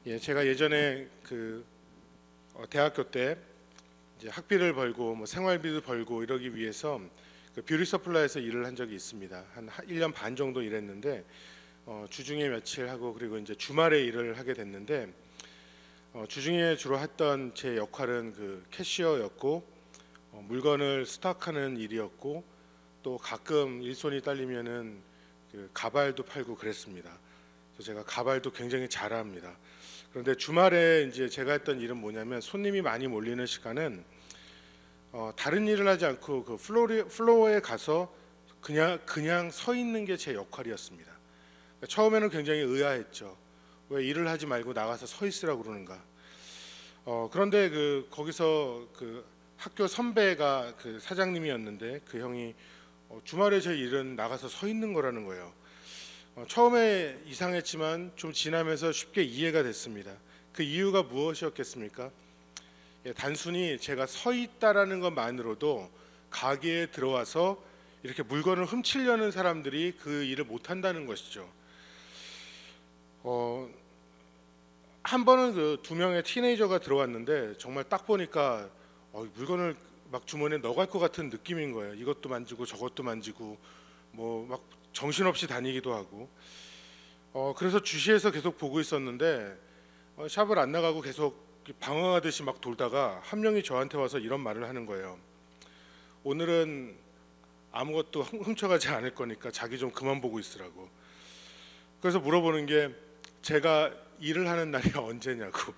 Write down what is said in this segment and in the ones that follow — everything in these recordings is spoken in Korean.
예, 제가 예전에 대학교 때 이제 학비를 벌고 뭐 생활비도 벌고 이러기 위해서 그 뷰티 서플라이에서 일을 한 적이 있습니다. 한 1년 반 정도 일했는데 주중에 며칠 하고 그리고 이제 주말에 일을 하게 됐는데 주중에 주로 했던 제 역할은 그 캐시어였고 물건을 스톡하는 일이었고 또 가끔 일손이 딸리면은 그 가발도 팔고 그랬습니다. 그래서 제가 가발도 굉장히 잘합니다. 그런데 주말에 이제 제가 했던 일은 뭐냐면 손님이 많이 몰리는 시간은 다른 일을 하지 않고 그 플로어에 가서 그냥 서 있는 게 제 역할이었습니다. 그러니까 처음에는 굉장히 의아했죠. 왜 일을 하지 말고 나가서 서 있으라고 그러는가? 그런데 거기서 그 학교 선배가 그 사장님이었는데 그 형이 주말에 제 일은 나가서 서 있는 거라는 거예요. 처음에 이상했지만 좀 지나면서 쉽게 이해가 됐습니다. 그 이유가 무엇이었겠습니까? 예, 단순히 제가 서 있다라는 것만으로도 가게에 들어와서 이렇게 물건을 훔치려는 사람들이 그 일을 못 한다는 것이죠. 한 번은 그 두 명의 티네이저가 들어왔는데 정말 딱 보니까 물건을 막 주머니에 넣어갈 것 같은 느낌인 거예요. 이것도 만지고 저것도 만지고 뭐 막 정신없이 다니기도 하고. 그래서 주시해서 계속 보고 있었는데 샵을 안 나가고 계속 방황하듯이 막 돌다가 한 명이 저한테 와서 이런 말을 하는 거예요. 오늘은 아무것도 훔쳐가지 않을 거니까 자기 좀 그만 보고 있으라고. 그래서 물어보는 게 제가 일을 하는 날이 언제냐고.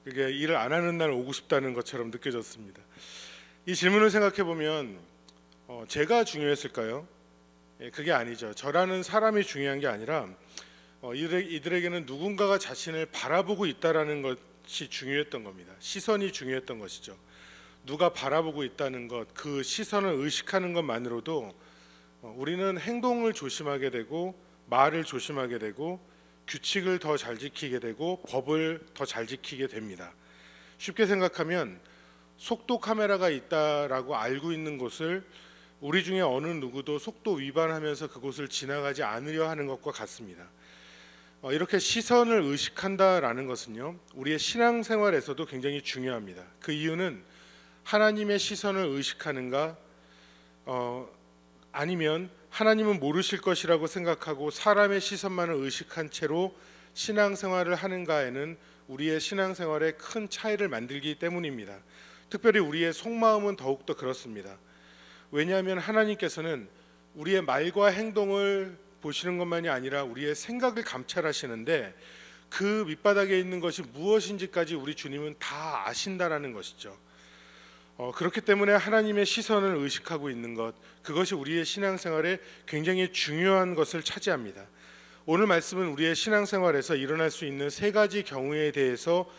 그게 일을 안 하는 날 오고 싶다는 것처럼 느껴졌습니다. 이 질문을 생각해 보면 제가 중요했을까요? 예, 그게 아니죠. 저라는 사람이 중요한 게 아니라 이들에게는 누군가가 자신을 바라보고 있다라는 것이 중요했던 겁니다. 시선이 중요했던 것이죠. 누가 바라보고 있다는 것, 그 시선을 의식하는 것만으로도 우리는 행동을 조심하게 되고 말을 조심하게 되고 규칙을 더 잘 지키게 되고 법을 더 잘 지키게 됩니다. 쉽게 생각하면 속도 카메라가 있다라고 알고 있는 곳을 우리 중에 어느 누구도 속도 위반하면서 그곳을 지나가지 않으려 하는 것과 같습니다. 이렇게 시선을 의식한다라는 것은요, 우리의 신앙생활에서도 굉장히 중요합니다. 그 이유는 하나님의 시선을 의식하는가, 아니면 하나님은 모르실 것이라고 생각하고 사람의 시선만을 의식한 채로 신앙생활을 하는가에는 우리의 신앙생활에 큰 차이를 만들기 때문입니다. 특별히 우리의 속마음은 더욱더 그렇습니다. 왜냐하면 하나님께서는 우리의 말과 행동을 보시는 것만이 아니라 우리의 생각을 감찰하시는데 그 밑바닥에 있는 것이 무엇인지까지 우리 주님은 다 아신다라는 것이죠. 그렇기 때문에 하나님의 시선을 의식하고 있는 것, 그것이 우리의 신앙생활에 굉장히 중요한 것을 차지합니다. 오늘 말씀은 우리의 신앙생활에서 일어날 수 있는 세 가지 경우에 대해서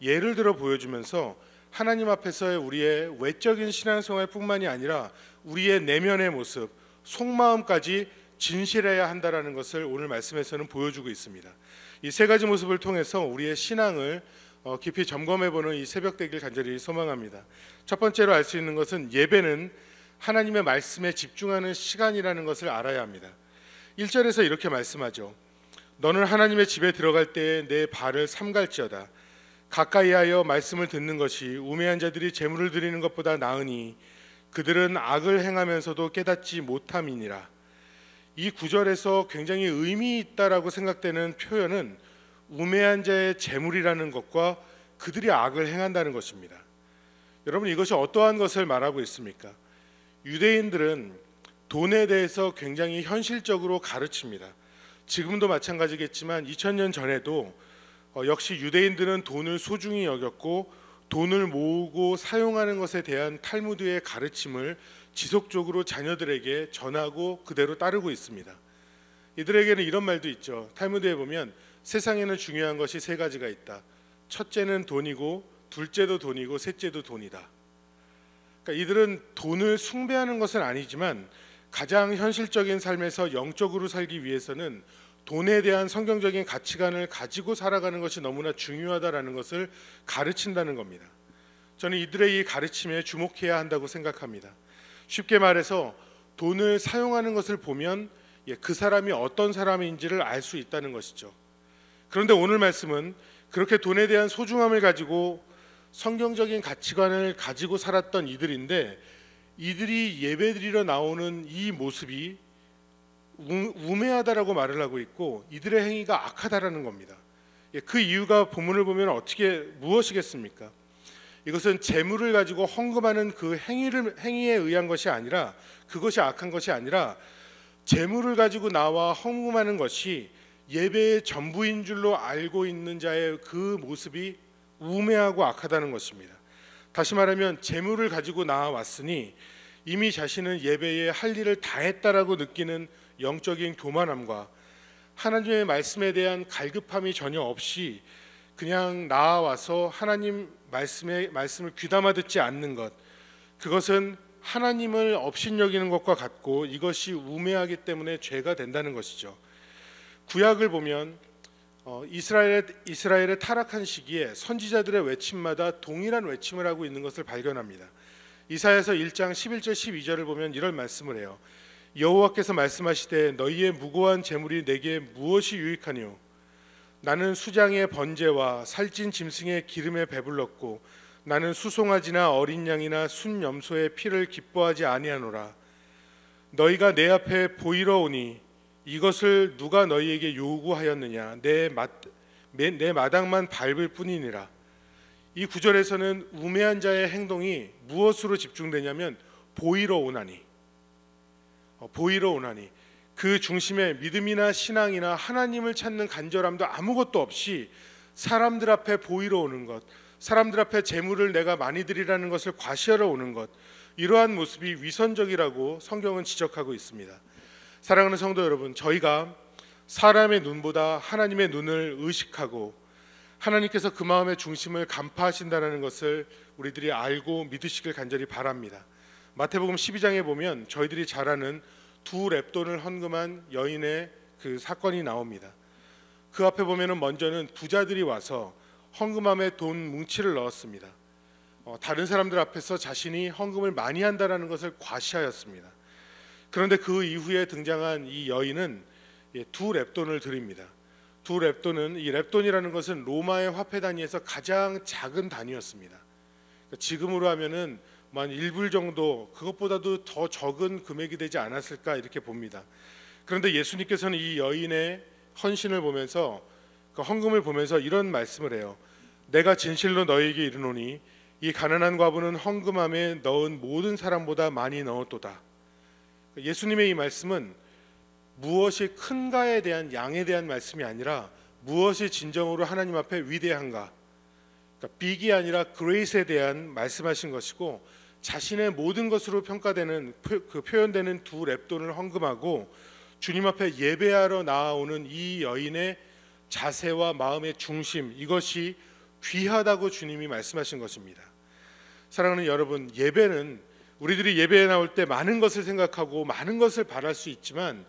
예를 들어 보여주면서 하나님 앞에서의 우리의 외적인 신앙생활뿐만이 아니라 우리의 내면의 모습, 속마음까지 진실해야 한다라는 것을 오늘 말씀에서는 보여주고 있습니다. 이 세 가지 모습을 통해서 우리의 신앙을 깊이 점검해보는 이 새벽 되길 간절히 소망합니다. 첫 번째로 알 수 있는 것은 예배는 하나님의 말씀에 집중하는 시간이라는 것을 알아야 합니다. 1절에서 이렇게 말씀하죠. 너는 하나님의 집에 들어갈 때에 내 발을 삼갈지어다. 가까이 하여 말씀을 듣는 것이 우매한 자들이 제물을 드리는 것보다 나으니 그들은 악을 행하면서도 깨닫지 못함이니라. 이 구절에서 굉장히 의미 있다라고 생각되는 표현은 우매한 자의 제물이라는 것과 그들이 악을 행한다는 것입니다. 여러분, 이것이 어떠한 것을 말하고 있습니까? 유대인들은 돈에 대해서 굉장히 현실적으로 가르칩니다. 지금도 마찬가지겠지만 2000년 전에도 역시 유대인들은 돈을 소중히 여겼고 돈을 모으고 사용하는 것에 대한 탈무드의 가르침을 지속적으로 자녀들에게 전하고 그대로 따르고 있습니다. 이들에게는 이런 말도 있죠. 탈무드에 보면 세상에는 중요한 것이 세 가지가 있다. 첫째는 돈이고, 둘째도 돈이고, 셋째도 돈이다. 그러니까 이들은 돈을 숭배하는 것은 아니지만 가장 현실적인 삶에서 영적으로 살기 위해서는 돈에 대한 성경적인 가치관을 가지고 살아가는 것이 너무나 중요하다라는 것을 가르친다는 겁니다. 저는 이들의 이 가르침에 주목해야 한다고 생각합니다. 쉽게 말해서 돈을 사용하는 것을 보면 그 사람이 어떤 사람인지를 알 수 있다는 것이죠. 그런데 오늘 말씀은 그렇게 돈에 대한 소중함을 가지고 성경적인 가치관을 가지고 살았던 이들인데, 이들이 예배드리러 나오는 이 모습이 우매하다라고 말을 하고 있고 이들의 행위가 악하다라는 겁니다. 그 이유가 본문을 보면 무엇이겠습니까? 이것은 재물을 가지고 헌금하는 그 행위에 의한 것이 아니라, 그것이 악한 것이 아니라, 재물을 가지고 나와 헌금하는 것이 예배의 전부인 줄로 알고 있는 자의 그 모습이 우매하고 악하다는 것입니다. 다시 말하면 재물을 가지고 나왔으니 이미 자신은 예배에 할 일을 다 했다라고 느끼는 영적인 교만함과 하나님의 말씀에 대한 갈급함이 전혀 없이 그냥 나와서 하나님 말씀을 귀담아 듣지 않는 것, 그것은 하나님을 업신여기는 것과 같고 이것이 우매하기 때문에 죄가 된다는 것이죠. 구약을 보면 이스라엘의 타락한 시기에 선지자들의 외침마다 동일한 외침을 하고 있는 것을 발견합니다. 이사야서 1장 11절 12절을 보면 이런 말씀을 해요. 여호와께서 말씀하시되 너희의 무고한 재물이 내게 무엇이 유익하뇨? 나는 수장의 번제와 살찐 짐승의 기름에 배불렀고 나는 수송아지나 어린 양이나 순 염소의 피를 기뻐하지 아니하노라. 너희가 내 앞에 보이러 오니 이것을 누가 너희에게 요구하였느냐? 내 마당만 밟을 뿐이니라. 이 구절에서는 우매한 자의 행동이 무엇으로 집중되냐면 보이러 오나니, 그 중심에 믿음이나 신앙이나 하나님을 찾는 간절함도 아무것도 없이 사람들 앞에 보이러 오는 것, 사람들 앞에 재물을 내가 많이 드리라는 것을 과시하러 오는 것, 이러한 모습이 위선적이라고 성경은 지적하고 있습니다. 사랑하는 성도 여러분, 저희가 사람의 눈보다 하나님의 눈을 의식하고 하나님께서 그 마음의 중심을 간파하신다는 것을 우리들이 알고 믿으시길 간절히 바랍니다. 마태복음 12장에 보면 저희들이 잘 아는 두 렙돈을 헌금한 여인의 그 사건이 나옵니다. 그 앞에 보면은 먼저는 부자들이 와서 헌금함에 돈 뭉치를 넣었습니다. 다른 사람들 앞에서 자신이 헌금을 많이 한다라는 것을 과시하였습니다. 그런데 그 이후에 등장한 이 여인은 두 렙돈을 드립니다. 두 렙돈은, 이 렙돈이라는 것은 로마의 화폐 단위에서 가장 작은 단위였습니다. 지금으로 하면은 한 1불 정도, 그것보다도 더 적은 금액이 되지 않았을까 이렇게 봅니다. 그런데 예수님께서는 이 여인의 헌신을 보면서, 그 헌금을 보면서 이런 말씀을 해요. 내가 진실로 너희에게 이르노니 이 가난한 과부는 헌금함에 넣은 모든 사람보다 많이 넣었도다. 예수님의 이 말씀은 무엇이 큰가에 대한, 양에 대한 말씀이 아니라 무엇이 진정으로 하나님 앞에 위대한가, 그러니까 빅이 아니라 그레이스에 대한 말씀하신 것이고, 자신의 모든 것으로 평가되는 그 표현되는 두 렙돈을 헌금하고 주님 앞에 예배하러 나아오는 이 여인의 자세와 마음의 중심, 이것이 귀하다고 주님이 말씀하신 것입니다. 사랑하는 여러분, 예배는 우리들이 예배에 나올 때 많은 것을 생각하고 많은 것을 바랄 수 있지만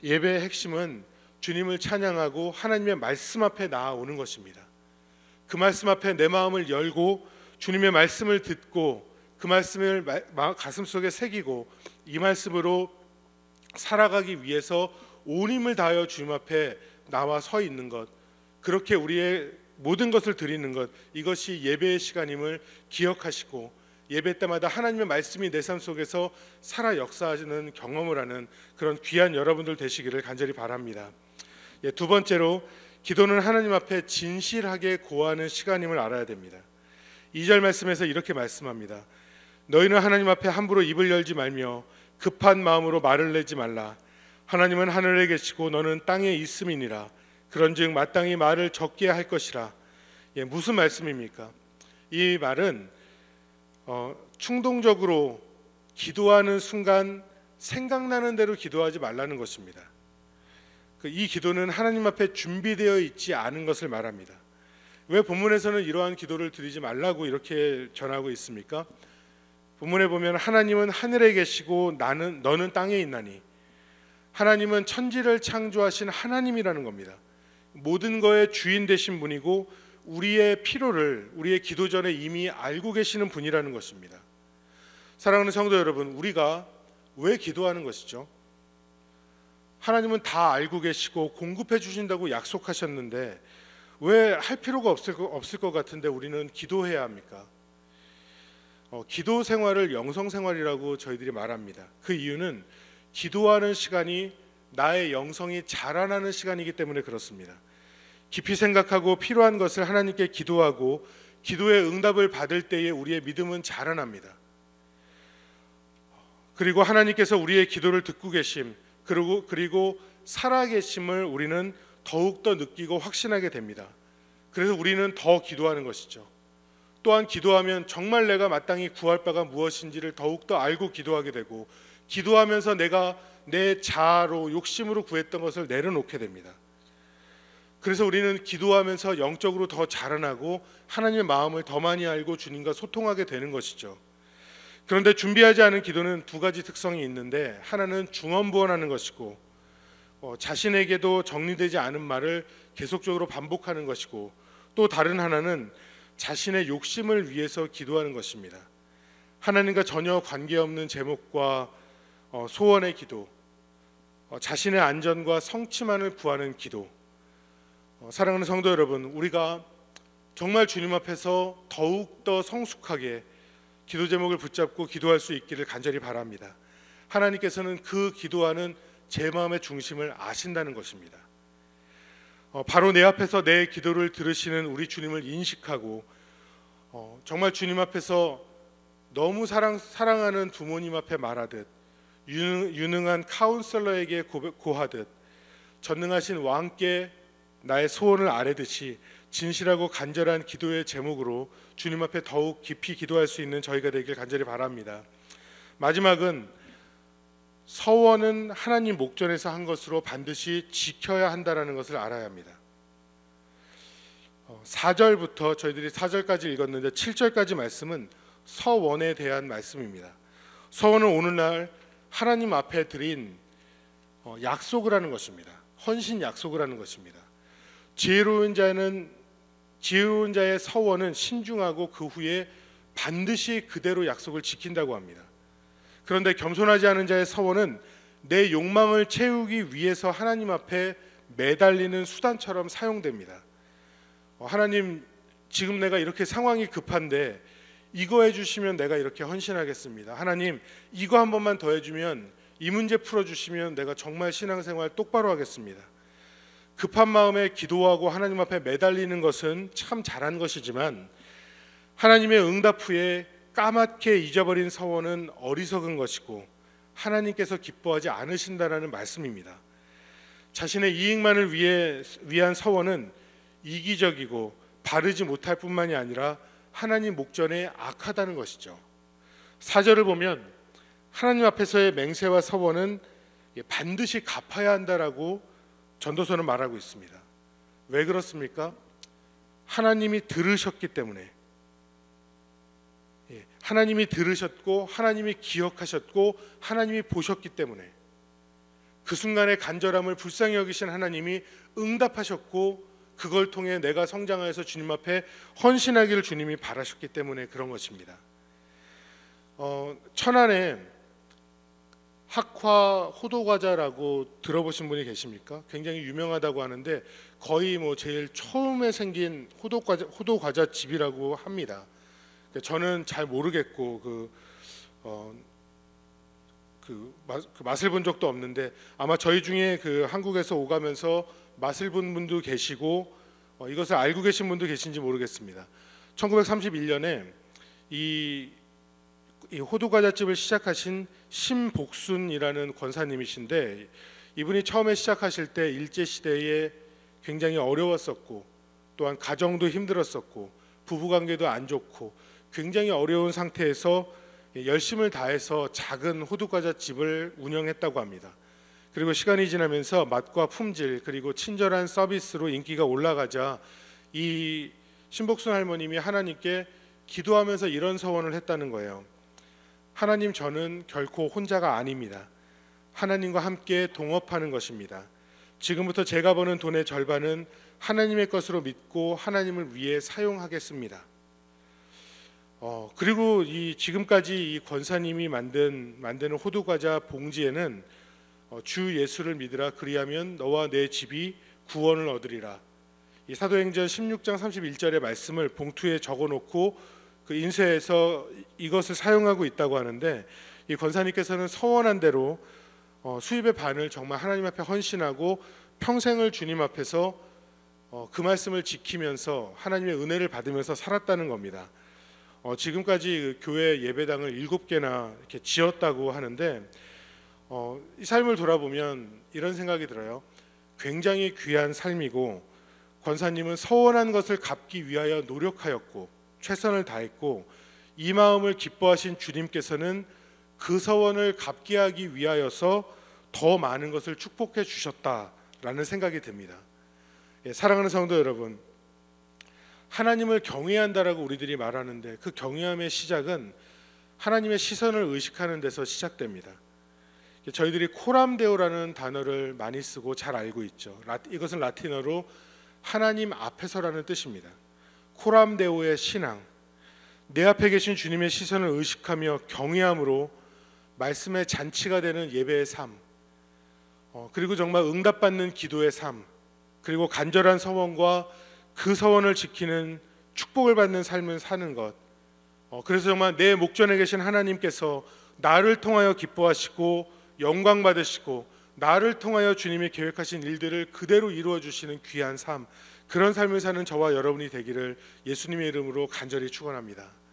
예배의 핵심은 주님을 찬양하고 하나님의 말씀 앞에 나아오는 것입니다. 그 말씀 앞에 내 마음을 열고 주님의 말씀을 듣고 그 말씀을 가슴속에 새기고 이 말씀으로 살아가기 위해서 온 힘을 다하여 주님 앞에 나와 서 있는 것, 그렇게 우리의 모든 것을 드리는 것, 이것이 예배의 시간임을 기억하시고 예배 때마다 하나님의 말씀이 내 삶 속에서 살아 역사하는 경험을 하는 그런 귀한 여러분들 되시기를 간절히 바랍니다. 두 번째로, 기도는 하나님 앞에 진실하게 고하는 시간임을 알아야 됩니다. 2절 말씀에서 이렇게 말씀합니다. 너희는 하나님 앞에 함부로 입을 열지 말며 급한 마음으로 말을 내지 말라. 하나님은 하늘에 계시고 너는 땅에 있음이니라. 그런즉 마땅히 말을 적게 할 것이라. 무슨 말씀입니까? 이 말은 충동적으로 기도하는 순간 생각나는 대로 기도하지 말라는 것입니다. 이 기도는 하나님 앞에 준비되어 있지 않은 것을 말합니다. 왜 본문에서는 이러한 기도를 드리지 말라고 이렇게 전하고 있습니까? 본문에 보면 하나님은 하늘에 계시고 너는 땅에 있나니, 하나님은 천지를 창조하신 하나님이라는 겁니다. 모든 거의 주인 되신 분이고 우리의 필요를 우리의 기도 전에 이미 알고 계시는 분이라는 것입니다. 사랑하는 성도 여러분, 우리가 왜 기도하는 것이죠? 하나님은 다 알고 계시고 공급해 주신다고 약속하셨는데 왜 할 필요가 없을 것 같은데 우리는 기도해야 합니까? 기도 생활을 영성 생활이라고 저희들이 말합니다. 그 이유는 기도하는 시간이 나의 영성이 자라나는 시간이기 때문에 그렇습니다. 깊이 생각하고 필요한 것을 하나님께 기도하고 기도의 응답을 받을 때에 우리의 믿음은 자라납니다. 그리고 하나님께서 우리의 기도를 듣고 계심, 그리고 살아계심을 우리는 더욱더 느끼고 확신하게 됩니다. 그래서 우리는 더 기도하는 것이죠. 또한 기도하면 정말 내가 마땅히 구할 바가 무엇인지를 더욱더 알고 기도하게 되고, 기도하면서 내가 내 자아로 욕심으로 구했던 것을 내려놓게 됩니다. 그래서 우리는 기도하면서 영적으로 더 자라나고 하나님의 마음을 더 많이 알고 주님과 소통하게 되는 것이죠. 그런데 준비하지 않은 기도는 두 가지 특성이 있는데, 하나는 중언부언하는 것이고 자신에게도 정리되지 않은 말을 계속적으로 반복하는 것이고, 또 다른 하나는 자신의 욕심을 위해서 기도하는 것입니다. 하나님과 전혀 관계없는 제목과 소원의 기도, 자신의 안전과 성취만을 구하는 기도. 사랑하는 성도 여러분, 우리가 정말 주님 앞에서 더욱더 성숙하게 기도 제목을 붙잡고 기도할 수 있기를 간절히 바랍니다. 하나님께서는 그 기도하는 제 마음의 중심을 아신다는 것입니다. 바로 내 앞에서 내 기도를 들으시는 우리 주님을 인식하고 정말 주님 앞에서 너무 사랑하는 부모님 앞에 말하듯, 유능한 카운셀러에게 고하듯, 전능하신 왕께 나의 소원을 아뢰듯이 진실하고 간절한 기도의 제목으로 주님 앞에 더욱 깊이 기도할 수 있는 저희가 되길 간절히 바랍니다. 마지막은 서원은 하나님 목전에서 한 것으로 반드시 지켜야 한다는 것을 알아야 합니다. 4절부터 저희들이 4절까지 읽었는데 7절까지 말씀은 서원에 대한 말씀입니다. 서원은 오늘날 하나님 앞에 드린 약속을 하는 것입니다. 헌신 약속을 하는 것입니다. 지혜로운 자의 서원은 신중하고 그 후에 반드시 그대로 약속을 지킨다고 합니다. 그런데 겸손하지 않은 자의 서원은 내 욕망을 채우기 위해서 하나님 앞에 매달리는 수단처럼 사용됩니다. 하나님, 지금 내가 이렇게 상황이 급한데 이거 해주시면 내가 이렇게 헌신하겠습니다. 하나님, 이거 한 번만 더 해주면, 이 문제 풀어주시면 내가 정말 신앙생활 똑바로 하겠습니다. 급한 마음에 기도하고 하나님 앞에 매달리는 것은 참 잘한 것이지만, 하나님의 응답 후에 까맣게 잊어버린 서원은 어리석은 것이고 하나님께서 기뻐하지 않으신다라는 말씀입니다. 자신의 이익만을 위한 서원은 이기적이고 바르지 못할 뿐만이 아니라 하나님 목전에 악하다는 것이죠. 4절을 보면 하나님 앞에서의 맹세와 서원은 반드시 갚아야 한다라고 전도서는 말하고 있습니다. 왜 그렇습니까? 하나님이 들으셨기 때문에. 하나님이 들으셨고 하나님이 기억하셨고 하나님이 보셨기 때문에, 그 순간의 간절함을 불쌍히 여기신 하나님이 응답하셨고, 그걸 통해 내가 성장하여서 주님 앞에 헌신하기를 주님이 바라셨기 때문에 그런 것입니다. 천안에 학화 호두과자라고 들어보신 분이 계십니까? 굉장히 유명하다고 하는데 거의 제일 처음에 생긴 호두과자 집이라고 합니다. 저는 잘 모르겠고 그 맛을 본 적도 없는데, 아마 저희 중에 한국에서 오가면서 맛을 본 분도 계시고 이것을 알고 계신 분도 계신지 모르겠습니다. 1931년에 이 호두과자집을 시작하신 심복순이라는 권사님이신데, 이분이 처음에 시작하실 때 일제시대에 굉장히 어려웠었고, 또한 가정도 힘들었었고, 부부관계도 안 좋고 굉장히 어려운 상태에서 열심을 다해서 작은 호두과자집을 운영했다고 합니다. 그리고 시간이 지나면서 맛과 품질 그리고 친절한 서비스로 인기가 올라가자 이 신복순 할머님이 하나님께 기도하면서 이런 서원을 했다는 거예요. 하나님, 저는 결코 혼자가 아닙니다. 하나님과 함께 동업하는 것입니다. 지금부터 제가 버는 돈의 절반은 하나님의 것으로 믿고 하나님을 위해 사용하겠습니다. 그리고 지금까지 이 권사님이 만드는 호두과자 봉지에는 주 예수를 믿으라 그리하면 너와 내 집이 구원을 얻으리라. 이 사도행전 16장 31절의 말씀을 봉투에 적어놓고 그 인쇄해서 이것을 사용하고 있다고 하는데, 이 권사님께서는 서원한 대로 수입의 반을 정말 하나님 앞에 헌신하고 평생을 주님 앞에서 그 말씀을 지키면서 하나님의 은혜를 받으면서 살았다는 겁니다. 지금까지 그 교회 예배당을 7개나 이렇게 지었다고 하는데, 이 삶을 돌아보면 이런 생각이 들어요. 굉장히 귀한 삶이고, 권사님은 서원한 것을 갚기 위하여 노력하였고 최선을 다했고, 이 마음을 기뻐하신 주님께서는 그 서원을 갚게 하기 위하여서 더 많은 것을 축복해 주셨다라는 생각이 듭니다. 사랑하는 성도 여러분, 하나님을 경외해야 한다라고 우리들이 말하는데, 그 경외함의 시작은 하나님의 시선을 의식하는 데서 시작됩니다. 저희들이 코람데오라는 단어를 많이 쓰고 잘 알고 있죠. 이것은 라틴어로 하나님 앞에서라는 뜻입니다. 코람데오의 신앙, 내 앞에 계신 주님의 시선을 의식하며 경외함으로 말씀의 잔치가 되는 예배의 삶, 그리고 정말 응답받는 기도의 삶, 그리고 간절한 서원과 그 서원을 지키는 축복을 받는 삶을 사는 것. 그래서 정말 내 목전에 계신 하나님께서 나를 통하여 기뻐하시고 영광 받으시고 나를 통하여 주님이 계획하신 일들을 그대로 이루어 주시는 귀한 삶, 그런 삶을 사는 저와 여러분이 되기를 예수님의 이름으로 간절히 축원합니다.